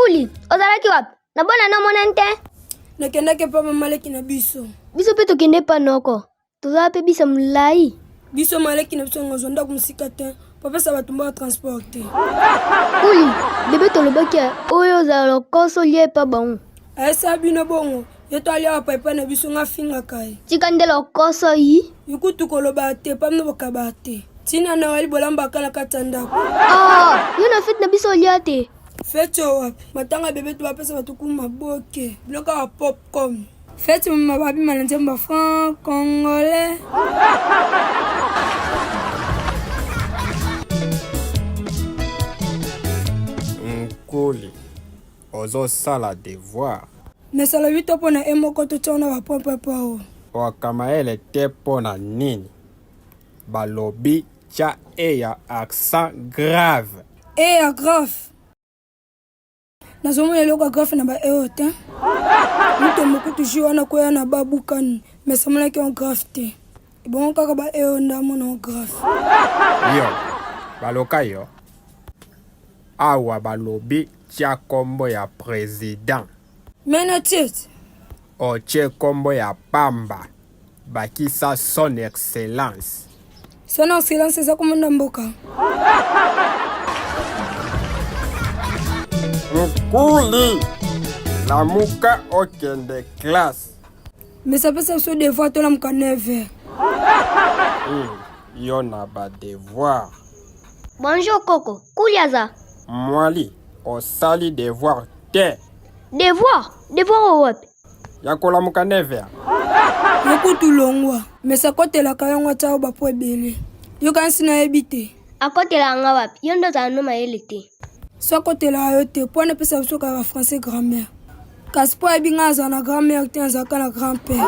Kuli, ozalaki wapi? Na bona na monante? Nakendake pa mamaleki na biso. Biso pe tokende pa noko. Toza pe bisa mulai. Biso maleki na biso ngozonda kumusika te. Papa sa batumba transporter. Kuli, bebe tolobaki oyo za lokoso lie pa bon. Aesa bino bongo. Yeto ali wa papa na biso nga finga kai. Chikande lokoso yi. Yukutu koloba te pa mno bokaba te. Tina na wali bolamba kala katanda. Yona fit na biso liate. Fete wapi? Matanga bebe tu bapesa batuku maboke. Bloka wa popcorn. Fete mama babi mananzemba franc congolais. Nkoli. Ozo sala devoir. Mais ça la 8 pour na emoko to tona wa papa pao. Wakamaele te pona nini. Balobi cha eya accent grave. Eya grave. Nazomona loko grave na ba eote. Muto moko toujours na koya na babukani. Mais ça mona ki on grave te. Bon kaka ba eonda mona grave. Yo. Baloka yo. Awa balobi cha kombo ya président. Mena tete. Oche kombo ya pamba. Bakisa son excellence. Son excellence za komanda mboka. Nkuli. La muka okende classe. Mais ça peut se devoir to la muka 9h. Yo na ba devoir. Bonjour Coco, Kuliaza. Mwali, osali devoir te. Devoir au wapi? Yakola muka 9h. Yokutu longwa. Mais ça kote la kayongwa chao ba po ebele. Yo kansi na ebite. Akotela nga wapi? Yondo za noma elete. So kote la yote po na pesa biso ka français grand-mère. Kaspo ebinga za na grand-mère te za ka na grand-père.